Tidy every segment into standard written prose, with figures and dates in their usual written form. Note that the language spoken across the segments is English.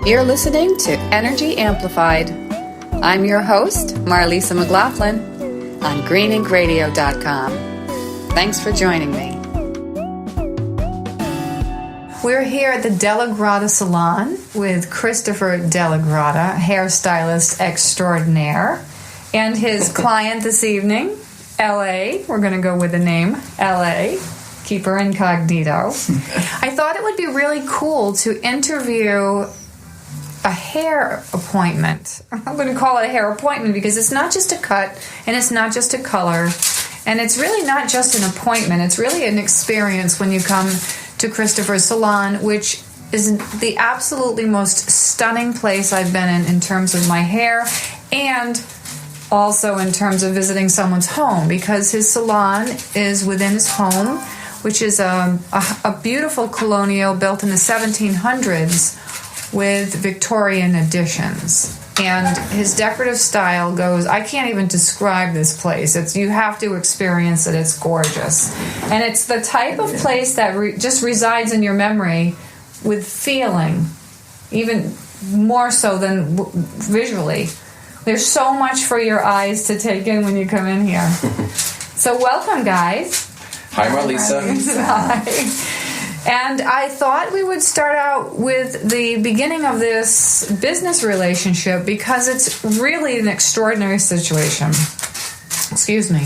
You're listening to Energy Amplified. I'm your host, Marlisa McLaughlin, on greeninkradio.com. Thanks for joining me. We're here at the Della Grotta Salon with Christopher Della Grotta, hairstylist extraordinaire, and his client this evening, L.A. We're going to go with the name L.A. Keep her incognito. I thought it would be really cool to interview a hair appointment. I'm going to call it a hair appointment because it's not just a cut and it's not just a color and it's really not just an appointment. It's really an experience when you come to Christopher's salon, which is the absolutely most stunning place I've been in terms of my hair and also in terms of visiting someone's home, because his salon is within his home, which is a beautiful colonial built in the 1700s with Victorian additions. And his decorative style goes, I can't even describe this place. You have to experience it. It's gorgeous. And it's the type of place that just resides in your memory with feeling, even more so than visually. There's so much for your eyes to take in when you come in here. So welcome, guys. Hi, Marlisa. Hi. And I thought we would start out with the beginning of this business relationship because it's really an extraordinary situation. Excuse me.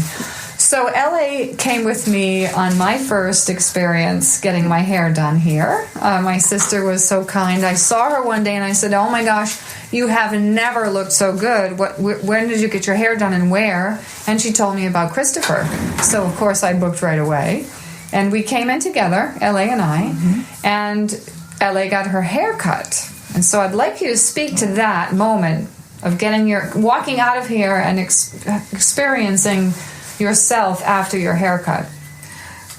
So LA came with me on my first experience getting my hair done here. My sister was so kind. I saw her one day and I said, oh my gosh, you have never looked so good. When did you get your hair done and where? And she told me about Christopher. So, of course, I booked right away. And we came in together, LA and I, and LA got her hair cut. And so I'd like you to speak to that moment of walking out of here and experiencing yourself after your haircut.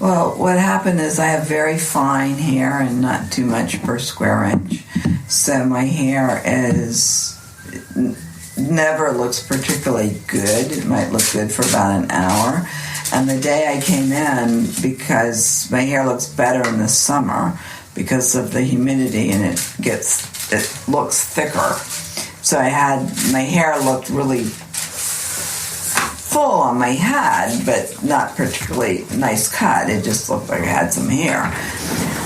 Well, what happened is I have very fine hair and not too much per square inch. So my hair never looks particularly good. It might look good for about an hour. And the day I came in, because my hair looks better in the summer because of the humidity and it looks thicker. So my hair looked really full on my head, but not particularly nice cut. It just looked like I had some hair.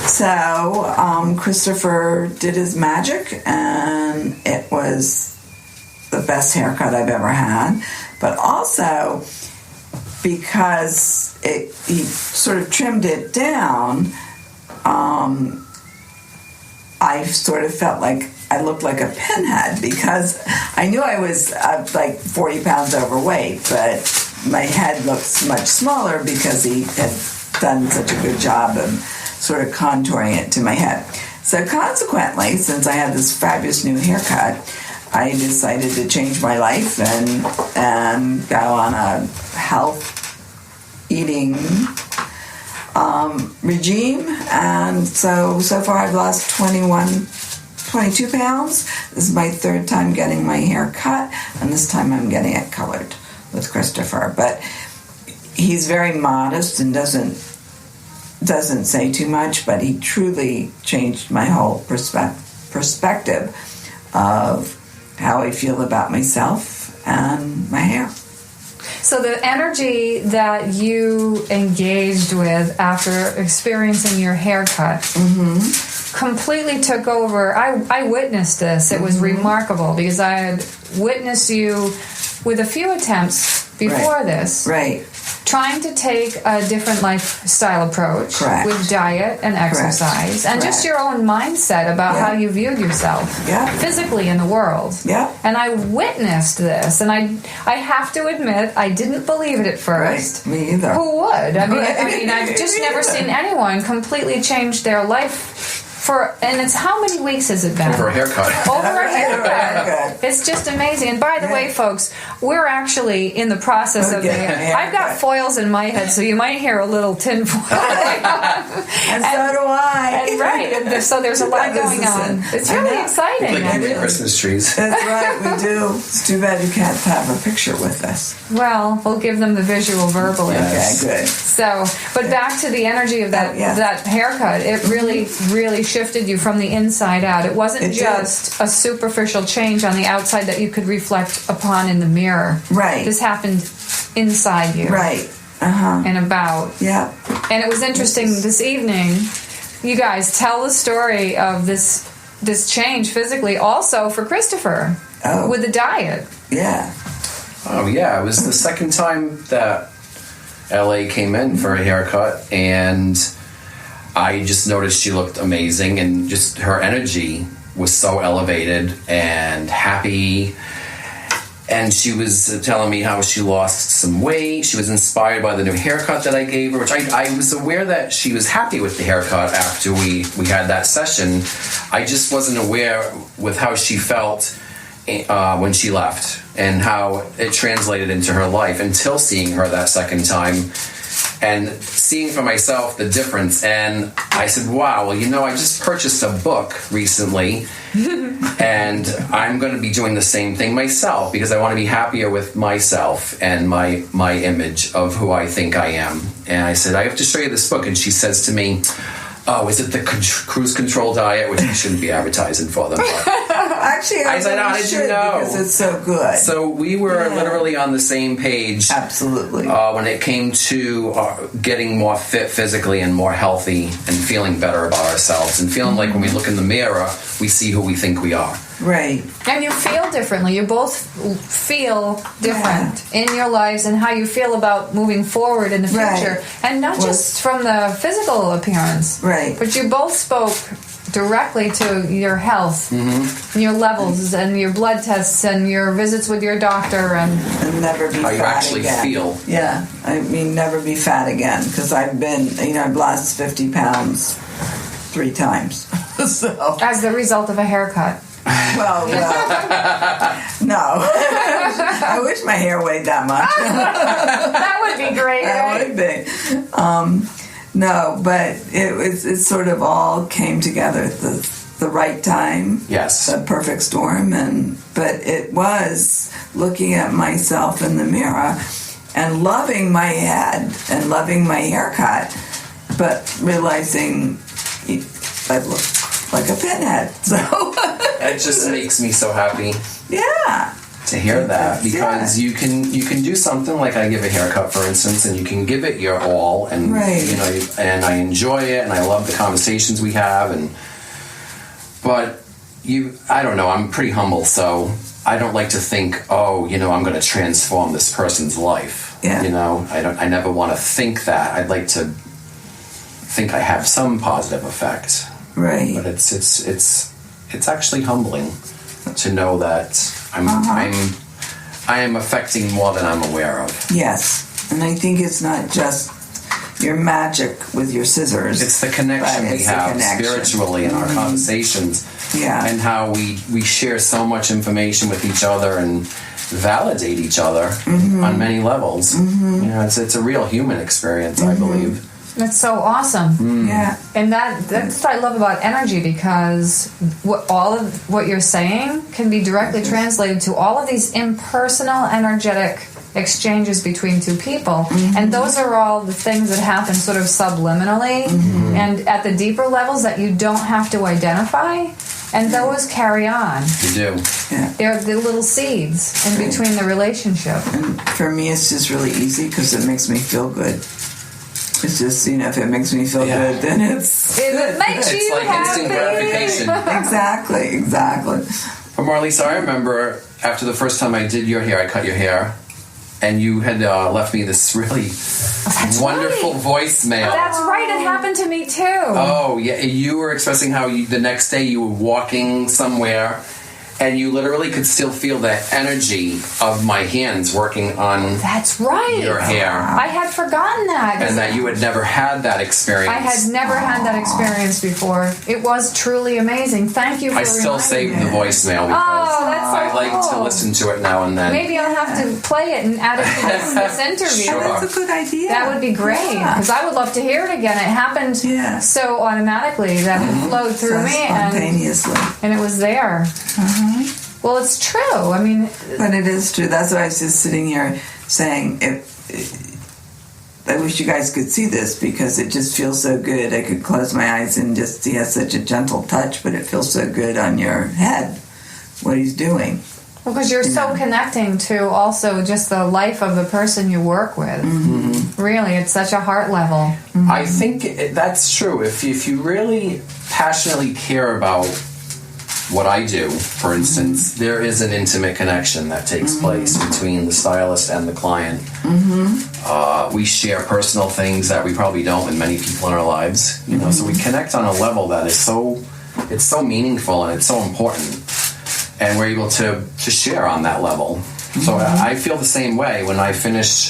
So Christopher did his magic, and it was the best haircut I've ever had. But also, because he sort of trimmed it down, I sort of felt like I looked like a pinhead because I knew I was like 40 pounds overweight, but my head looks much smaller because he had done such a good job of sort of contouring it to my head. So consequently, since I had this fabulous new haircut, I decided to change my life and go on a health eating regime. And so far I've lost 22 pounds. This is my third time getting my hair cut, and this time I'm getting it colored with Christopher. But he's very modest and doesn't say too much, but he truly changed my whole perspective of how I feel about myself and my hair. So the energy that you engaged with after experiencing your haircut completely took over. I witnessed this. It was remarkable because I had witnessed you with a few attempts before this. Right. Trying to take a different lifestyle approach with diet and exercise and just your own mindset about how you viewed yourself physically in the world. Yeah. And I witnessed this, and I have to admit, I didn't believe it at first. Right. Me either. Who would? I mean, I've just never seen anyone completely change their life. And it's how many weeks has it been? Over a haircut. Over a haircut. It's just amazing. And by the way, folks, we're actually in the process of I've got foils in my head, so you might hear a little tin foil. and so do I. And so there's a lot going on. It's really exciting. Like Christmas trees. That's right, we do. It's too bad you can't have a picture with us. Well, we'll give them the visual verbally. Okay, good. So, but back to the energy of that haircut. It really, really shifted you from the inside out. It wasn't It just a superficial change on the outside that you could reflect upon in the mirror. Right. This happened inside you. Right. Uh-huh. And about. Yeah. And it was interesting this evening. You guys tell the story of this change physically, also for Christopher with the diet. Yeah. Oh, yeah. It was the second time that LA came in for a haircut, and I just noticed she looked amazing, and just her energy was so elevated and happy. And she was telling me how she lost some weight. She was inspired by the new haircut that I gave her, which I was aware that she was happy with the haircut after we had that session. I just wasn't aware with how she felt when she left and how it translated into her life until seeing her that second time and seeing for myself the difference. And I said, wow, well, I just purchased a book recently and I'm going to be doing the same thing myself because I want to be happier with myself and my image of who I think I am. And I said, I have to show you this book. And she says to me, oh, is it the cruise control diet? Which we shouldn't be advertising for them. Actually, I said, how did you know? Because it's so good. So we were literally on the same page. Absolutely. When it came to getting more fit physically and more healthy and feeling better about ourselves and feeling like when we look in the mirror, we see who we think we are. Right. And you feel differently. You both feel different in your lives and how you feel about moving forward in the future. Right. And not just from the physical appearance. Right. But you both spoke directly to your health, and your levels, and your blood tests, and your visits with your doctor, and never be how fat you actually again. feel. Yeah, I mean, never be fat again because I've been, I've lost 50 pounds 3 times. So as the result of a haircut. well, no. I wish my hair weighed that much. That would be great. That would be. No, but it sort of all came together at the right time. Yes. The perfect storm. But it was looking at myself in the mirror and loving my head and loving my haircut, but realizing I look like a pinhead. So it just makes me so happy. Yeah. To hear that, because you can do something like I give a haircut, for instance, and you can give it your all, and and I enjoy it, and I love the conversations we have, but I don't know, I'm pretty humble, so I don't like to think, I'm going to transform this person's life. Yeah. I never want to think that. I'd like to think I have some positive effect. Right. But it's actually humbling to know that I am affecting more than I'm aware of. Yes, and I think it's not just your magic with your scissors. It's the connection we have spiritually in our conversations, and how we share so much information with each other and validate each other on many levels. It's a real human experience, I believe. That's so awesome. Yeah. And that's what I love about energy, because all of what you're saying can be directly translated to all of these impersonal, energetic exchanges between two people. And those are all the things that happen sort of subliminally and at the deeper levels that you don't have to identify. And those carry on. You do. Yeah. They're the little seeds in between the relationship. And for me, it's just really easy because it makes me feel good. It's just, if it makes me feel good, then it makes it's you like happy. instant gratification. Exactly. But Marlisa, I remember after the first time I did your hair, I cut your hair, and you had left me this really wonderful voicemail. That's right. It happened to me too. Oh, yeah. You were expressing how the next day you were walking somewhere, and you literally could still feel the energy of my hands working on That's right. your hair. I had forgotten that. And that you had never had that experience. I had never had that experience before. It was truly amazing. Thank you for I still save the voicemail because that's so I like to listen to it now and then. Maybe I'll have to play it and add it to this interview. Sure. That's a good idea. That would be great, because I would love to hear it again. It happened so automatically that it flowed through me spontaneously. and it was there. Well, it's true. I mean, but it is true. That's why I was just sitting here saying, I wish you guys could see this because it just feels so good. I could close my eyes and just he has such a gentle touch, but it feels so good on your head what he's doing. Well, because you're so connecting to also just the life of the person you work with. Mm-hmm. Really, it's such a heart level. Mm-hmm. I think that's true. If you really passionately care about what I do, for instance, there is an intimate connection that takes place between the stylist and the client. Mm-hmm. We share personal things that we probably don't with many people in our lives. You know, so we connect on a level that is it's so meaningful and it's so important. And we're able to share on that level. So I feel the same way when I finish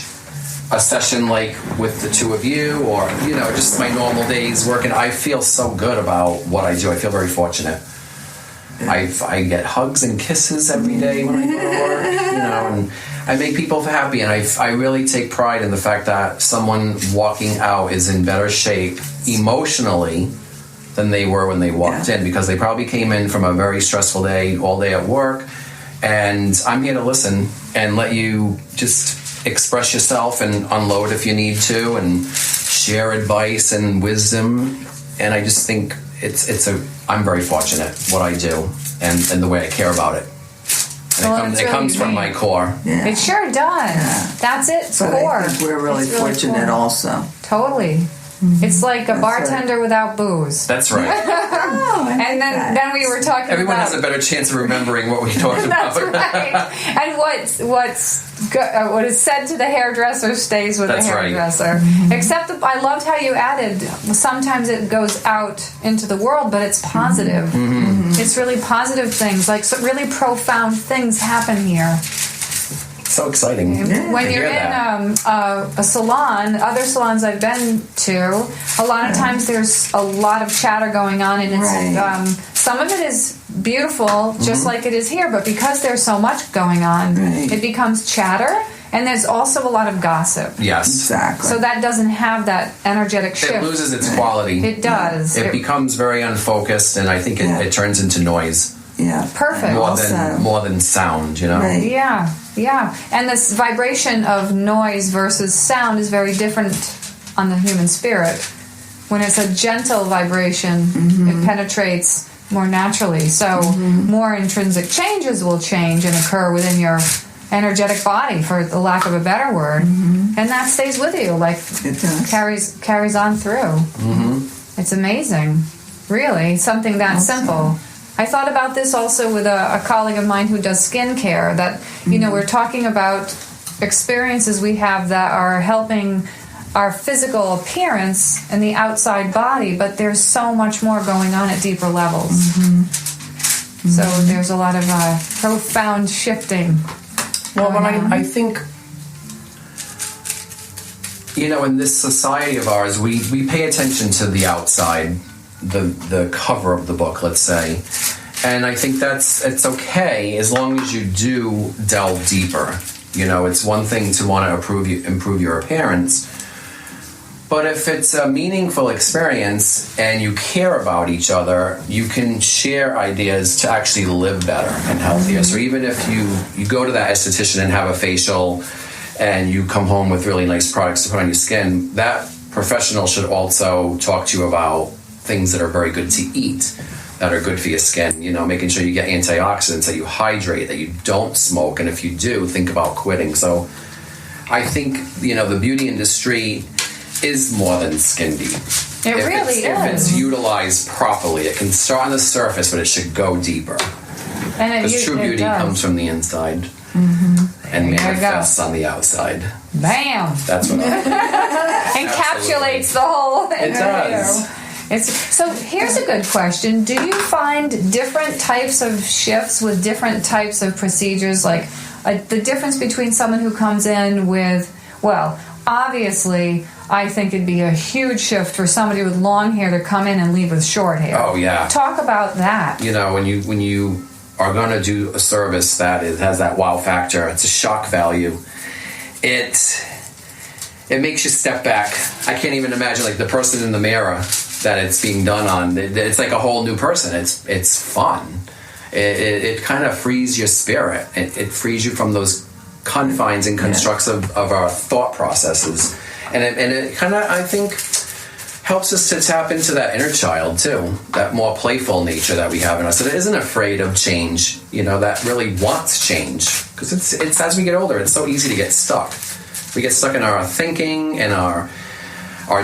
a session like with the two of you or, you know, just my normal days working. I feel so good about what I do. I feel very fortunate. I get hugs and kisses every day when I go to work, you know, and I make people happy. And I really take pride in the fact that someone walking out is in better shape emotionally than they were when they walked in, because they probably came in from a very stressful day, all day at work, and I'm here to listen and let you just express yourself and unload if you need to, and share advice and wisdom. And I just think I'm very fortunate what I do and the way I care about it. And it comes from my core. Yeah. It sure does. Yeah. That's it. It's core. I think we're really fortunate also. Totally. It's like a bartender without booze. That's right. And then we were talking Everyone about... has a better chance of remembering what we talked about. That's right. And what is said to the hairdresser stays with the hairdresser. Right. Mm-hmm. Except I loved how you added, sometimes it goes out into the world, but it's positive. Mm-hmm. It's really positive things, like really profound things happen here. So exciting. When you're in a salon, other salons I've been to, a lot of times there's a lot of chatter going on, and it's some of it is beautiful, just like it is here, but because there's so much going on, it becomes chatter, and there's also a lot of gossip. Yes. Exactly. So that doesn't have that energetic shift. It loses its quality. It does. It becomes very unfocused, and I think it turns into noise. Yeah. Perfect. More than sound, you know? Right. Yeah. And this vibration of noise versus sound is very different on the human spirit. When it's a gentle vibration, it penetrates more naturally. So more intrinsic changes will change and occur within your energetic body, for the lack of a better word. And that stays with you, like it does. carries on through. It's amazing. Really, something that simple. I thought about this also with a colleague of mine who does skincare, that, you know, we're talking about experiences we have that are helping our physical appearance and the outside body, but there's so much more going on at deeper levels. So there's a lot of profound shifting. Well, I think, you know, in this society of ours, we pay attention to the outside, the cover of the book, let's say, and I think it's okay as long as you do delve deeper. You know, it's one thing to want to improve your appearance, but if it's a meaningful experience and you care about each other, you can share ideas to actually live better and healthier. So even if you go to that esthetician and have a facial and you come home with really nice products to put on your skin, that professional should also talk to you about things that are very good to eat, that are good for your skin, you know, making sure you get antioxidants, that you hydrate, that you don't smoke, and if you do, think about quitting. So I think, you know, the beauty industry is more than skin deep. It really is. If it's utilized properly, it can start on the surface, but it should go deper. Because true beauty comes from the inside and manifests on the outside. Bam! That's what encapsulates the whole thing. It does. So here's a good question. Do you find different types of shifts with different types of procedures? Like the difference between someone who comes in with, well, obviously, I think it'd be a huge shift for somebody with long hair to come in and leave with short hair. Oh, yeah. Talk about that. You know, when you are going to do a service that has that wow factor, it's a shock value. It makes you step back. I can't even imagine, like, the person in the mirror that it's being done on. It's like a whole new person. It's fun. It kind of frees your spirit. It frees you from those confines and constructs of our thought processes. and it kind of, I think, helps us to tap into that inner child too, that more playful nature that we have in us that isn't afraid of change, that really wants change. Because it's as we get older, it's so easy to get stuck. We get stuck in our thinking and our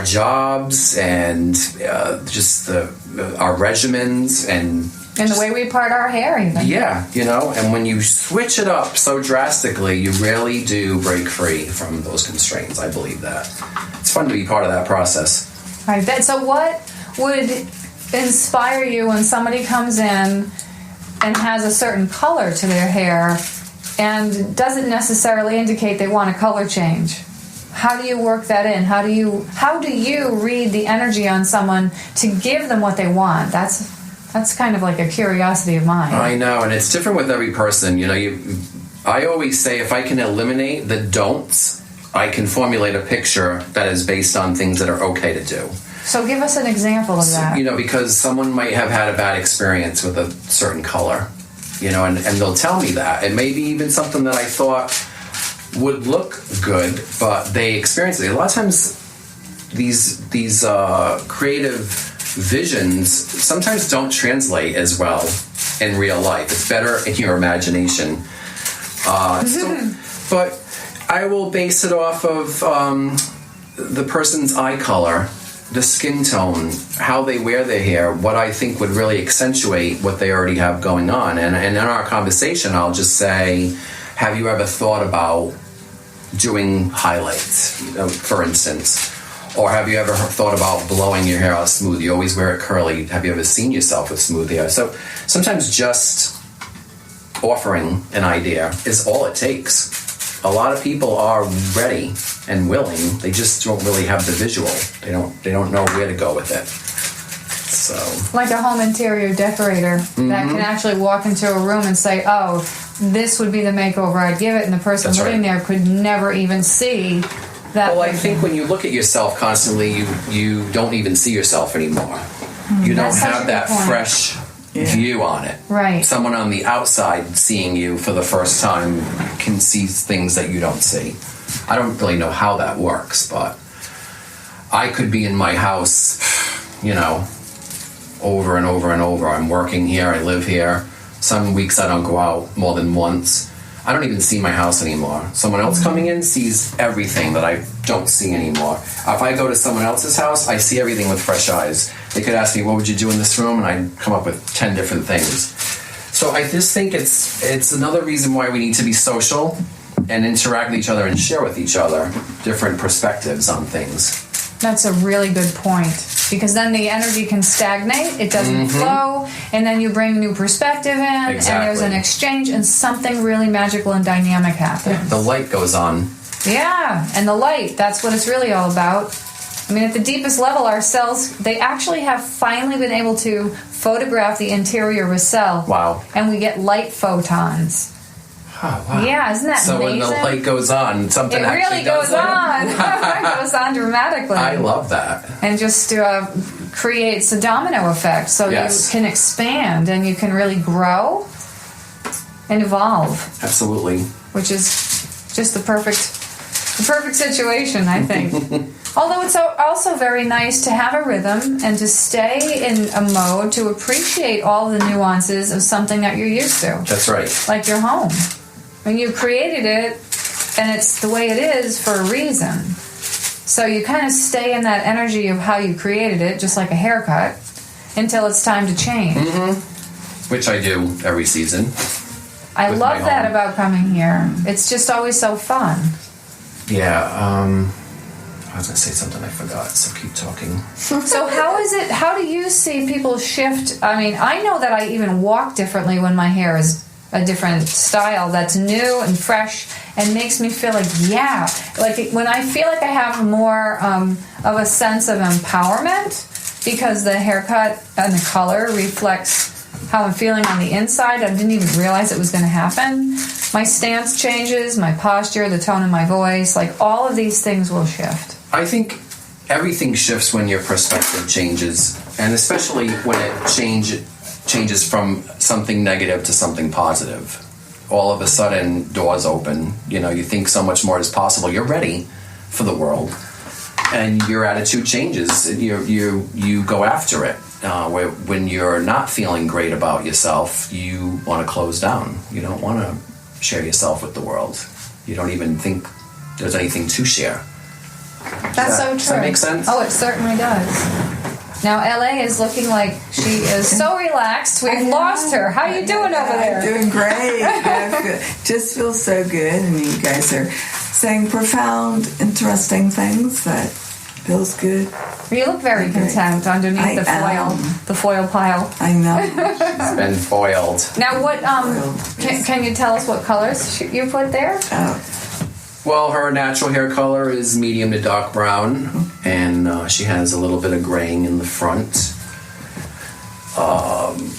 jobs and just our regimens and the way we part our hair even. Yeah, and when you switch it up so drastically, you really do break free from those constraints. I believe that. It's fun to be part of that process. Right. So what would inspire you when somebody comes in and has a certain color to their hair and doesn't necessarily indicate they want a color change? How do you work that in? How do you read the energy on someone to give them what they want? That's kind of like a curiosity of mine. I know, and it's different with every person. I always say if I can eliminate the don'ts, I can formulate a picture that is based on things that are okay to do. So give us an example of that. Because someone might have had a bad experience with a certain color, and they'll tell me that. It may be even something that I thought would look good, but they experience it. A lot of times these creative visions sometimes don't translate as well in real life. It's better in your imagination. But I will base it off of the person's eye color, the skin tone, how they wear their hair, what I think would really accentuate what they already have going on. And in our conversation, I'll just say, have you ever thought about doing highlights, for instance? Or have you ever thought about blowing your hair out smooth? You always wear it curly. Have you ever seen yourself with smooth hair? So sometimes just offering an idea is all it takes. A lot of people are ready and willing. They just don't really have the visual. They don't know where to go with it. So, like a home interior decorator that can actually walk into a room and say, "Oh, this would be the makeover I'd give it," and the person living there could never even see that. Well, I think when you look at yourself constantly, you don't even see yourself anymore. You don't have that fresh view on it. Right. Someone on the outside seeing you for the first time can see things that you don't see. I don't really know how that works, but I could be in my house, over and over and over. I'm working here, I live here. Some weeks I don't go out more than once. I don't even see my house anymore. Someone else coming in sees everything that I don't see anymore. If I go to someone else's house, I see everything with fresh eyes. They could ask me, what would you do in this room? And I'd come up with 10 different things. So I just think it's another reason why we need to be social and interact with each other and share with each other different perspectives on things. That's a really good point, because then the energy can stagnate, it doesn't flow, and then you bring new perspective in, and there's an exchange, and something really magical and dynamic happens. The light goes on. Yeah, and the light, that's what it's really all about. I mean, at the deepest level, our cells, they actually have finally been able to photograph the interior of a cell. Wow. And we get light photons. Oh, wow. Yeah, isn't that amazing? So when the light goes on, something actually goes on. It goes on dramatically. I love that. And just creates a domino effect. So you can expand and you can really grow and evolve. Absolutely. Which is just the perfect situation, I think. Although it's also very nice to have a rhythm and to stay in a mode to appreciate all the nuances of something that you're used to. That's right. Like your home. When you created it, and it's the way it is for a reason. So you kind of stay in that energy of how you created it, just like a haircut, until it's time to change. Which I do every season. I love that about coming here. It's just always so fun. Yeah, I was going to say something I forgot, so keep talking. So how do you see people shift? I mean, I know that I even walk differently when my hair is a different style that's new and fresh and makes me feel like when I feel like I have more of a sense of empowerment because the haircut and the color reflects how I'm feeling on the inside. I didn't even realize it was going to happen. My stance changes, my posture, the tone of my voice, like all of these things will shift. I think everything shifts when your perspective changes, and especially when it changes from something negative to something positive. All of a sudden, doors open. You think so much more is possible. You're ready for the world. and your attitude changes. You go after it. When you're not feeling great about yourself, you want to close down. You don't want to share yourself with the world. You don't even think there's anything to share. That's so true. Does that make sense? Oh, it certainly does. Now, LA is looking like she is so relaxed. We've lost her. How are you doing over there? I'm doing great. Just feels so good. And you guys are saying profound, interesting things that feels good. You look very content underneath the foil pile. I know. It's been foiled. Now, what can you tell us what colors you put there? Well, her natural hair color is medium to dark brown, and she has a little bit of graying in the front.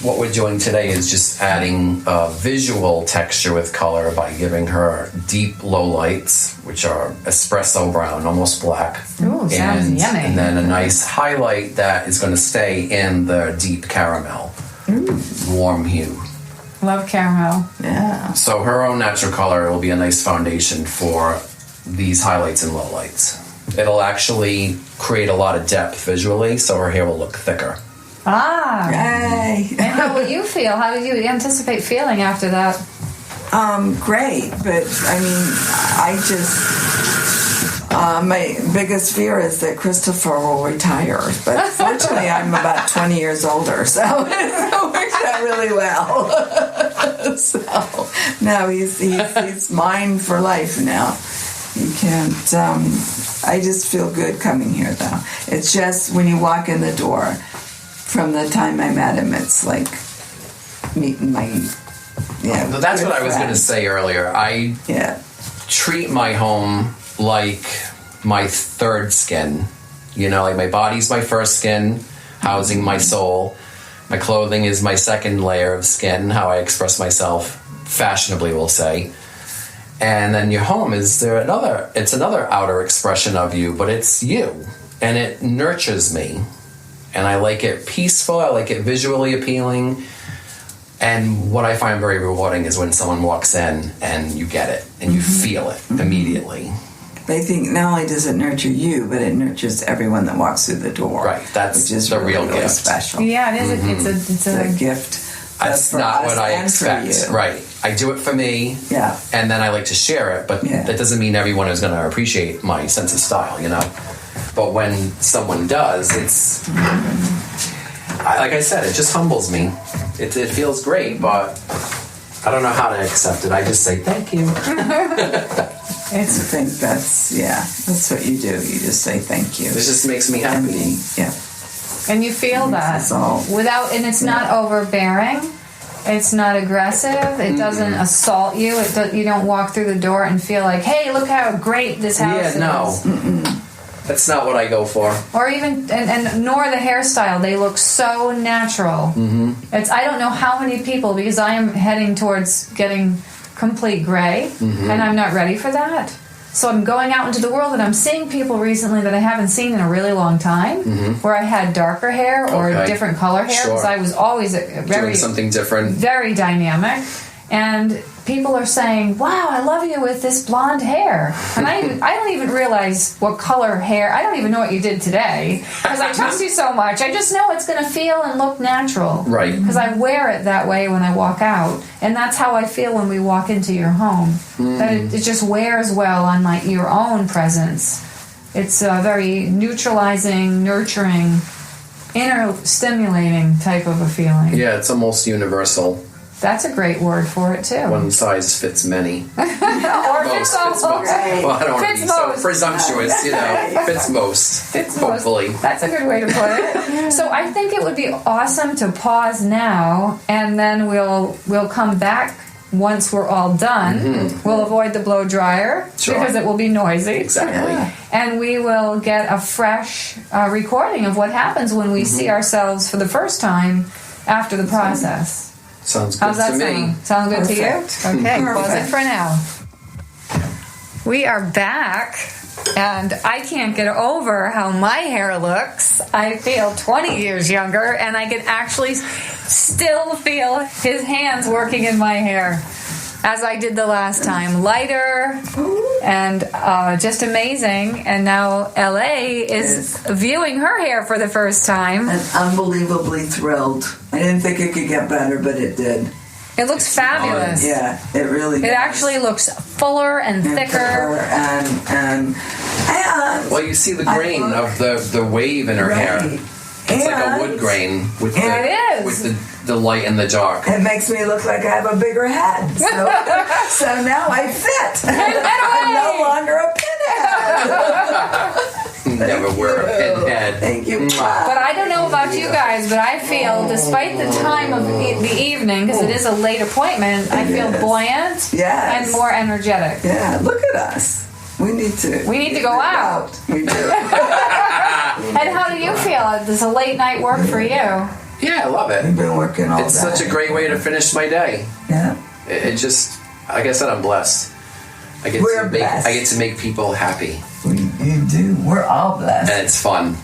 What we're doing today is just adding visual texture with color by giving her deep lowlights, which are espresso brown, almost black. Ooh, sounds yummy. And then a nice highlight that is going to stay in the deep caramel, warm hue. Love caramel. Yeah. So her own natural color will be a nice foundation for these highlights and lowlights. It'll actually create a lot of depth visually, so her hair will look thicker. Ah. Yay. And how will you feel? How do you anticipate feeling after that? Great, but I mean, I just my biggest fear is that Christopher will retire. But fortunately, I'm about 20 years older, so it works out really well. So no, he's mine for life now. You can't. I just feel good coming here, though. It's just when you walk in the door. From the time I met him, it's like meeting my Well, that's what I was going to say earlier. I treat my home like my third skin. You know, like my body's my first skin, housing my soul. My clothing is my second layer of skin, how I express myself, fashionably, we'll say. And then your home is it's another outer expression of you, but it's you. And it nurtures me. And I like it peaceful, I like it visually appealing. And what I find very rewarding is when someone walks in and you get it and you feel it immediately. I think not only does it nurture you, but it nurtures everyone that walks through the door. Right, that's which is the really, real really gift. Special. Yeah, it is. It's a gift. That's not what I expect. Right. I do it for me. Yeah. And then I like to share it, but that doesn't mean everyone is going to appreciate my sense of style, you know? But when someone does, it's... like I said, it just humbles me. It feels great, but I don't know how to accept it. I just say, thank you. I think that's what you do. You just say thank you. This just makes me happy. And you feel that without, and it's not overbearing. It's not aggressive. It doesn't assault you. You don't walk through the door and feel like, hey, look how great this house is. No. That's not what I go for. Or even, and nor the hairstyle. They look so natural. I don't know how many people, because I am heading towards getting complete gray, and I'm not ready for that. So I'm going out into the world, and I'm seeing people recently that I haven't seen in a really long time, where I had darker hair or different color hair, because I was always doing something different, very dynamic. And people are saying, wow, I love you with this blonde hair. And I don't even realize what color hair. I don't even know what you did today, because I trust you so much. I just know it's going to feel and look natural. Right. Because I wear it that way when I walk out. And that's how I feel when we walk into your home. That it just wears well on your own presence. It's a very neutralizing, nurturing, inner stimulating type of a feeling. Yeah, it's almost universal. That's a great word for it, too. One size fits many. Or fits most. Well, I don't want to be so presumptuous, Fits most. Fits hopefully. Most. That's a good way to put it. So I think it would be awesome to pause now, and then we'll come back once we're all done. We'll avoid the blow dryer because it will be noisy. Exactly. And we will get a fresh recording of what happens when we see ourselves for the first time after the process. Sounds good How's that to me. Sound good to you? Okay, Perfect. pause it for now. We are back, and I can't get over how my hair looks. I feel 20 years younger, and I can actually still feel his hands working in my hair. as I did the last time. Lighter and just amazing. And now LA is viewing her hair for the first time. I'm unbelievably thrilled. I didn't think it could get better, but it did. It looks fabulous. Yeah, it really does. It actually looks fuller and thicker. And well, you see the grain of the wave in her hair. It's like a wood grain with the light and the dark. It makes me look like I have a bigger head. So now I fit. I'm no longer a pinhead. Never wear a pinhead. Thank you. But I don't know about you guys, but I feel, despite the time of the evening, because it is a late appointment, I feel buoyant and more energetic. Yeah, look at us. We need to go out. We do. And how do you feel? Does a late night work for you? Yeah, I love it. We've been working all day. It's such a great way to finish my day. Yeah. It just, like I said, I'm blessed. I get to make people happy. You do. We're all blessed. And it's fun.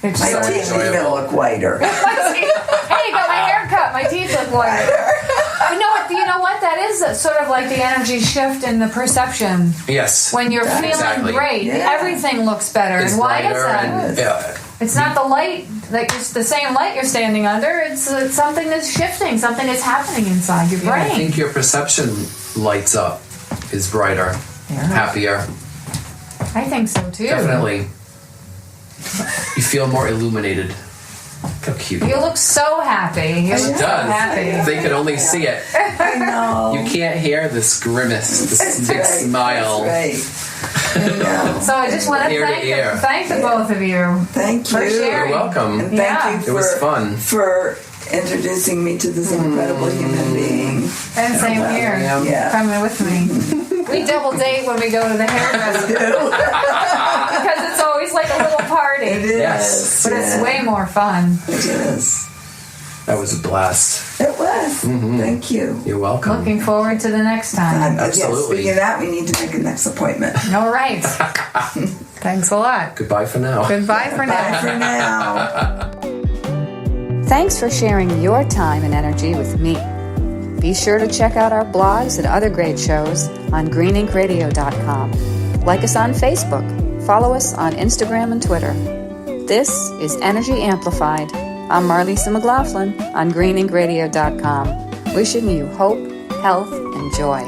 It's my teeth even look whiter. Hey, you got my hair cut. My teeth look whiter. You know what? That is sort of like the energy shift in the perception. Yes. When you're feeling great, everything looks better. It's and why is that? It's not the light, like it's the same light you're standing under. It's something that's shifting, something that's happening inside your brain. I think your perception lights up, is brighter, happier. I think so too. Definitely. You feel more illuminated. How cute. You look so happy. You look so happy. They can only see it. I know. You can't hear this grimace, this big smile. That's right. So I just want to thank the both of you. Thank you. For sharing. You're welcome. And thank you it was fun. for introducing me to this incredible human being. And same here. Yeah. Coming with me. We double date when we go to the hairdresser. Because it's always like a little party. It is. Yes. But it's way more fun. It is. That was a blast. It was. Thank you. You're welcome. Looking forward to the next time. Absolutely. Speaking of that, we need to make a next appointment. All right. Thanks a lot. Goodbye for now. Goodbye for now. Bye for now. Thanks for sharing your time and energy with me. Be sure to check out our blogs and other great shows on greeninkradio.com. Like us on Facebook. Follow us on Instagram and Twitter. This is Energy Amplified. I'm Marlisa McLaughlin on greeninkradio.com. Wishing you hope, health, and joy.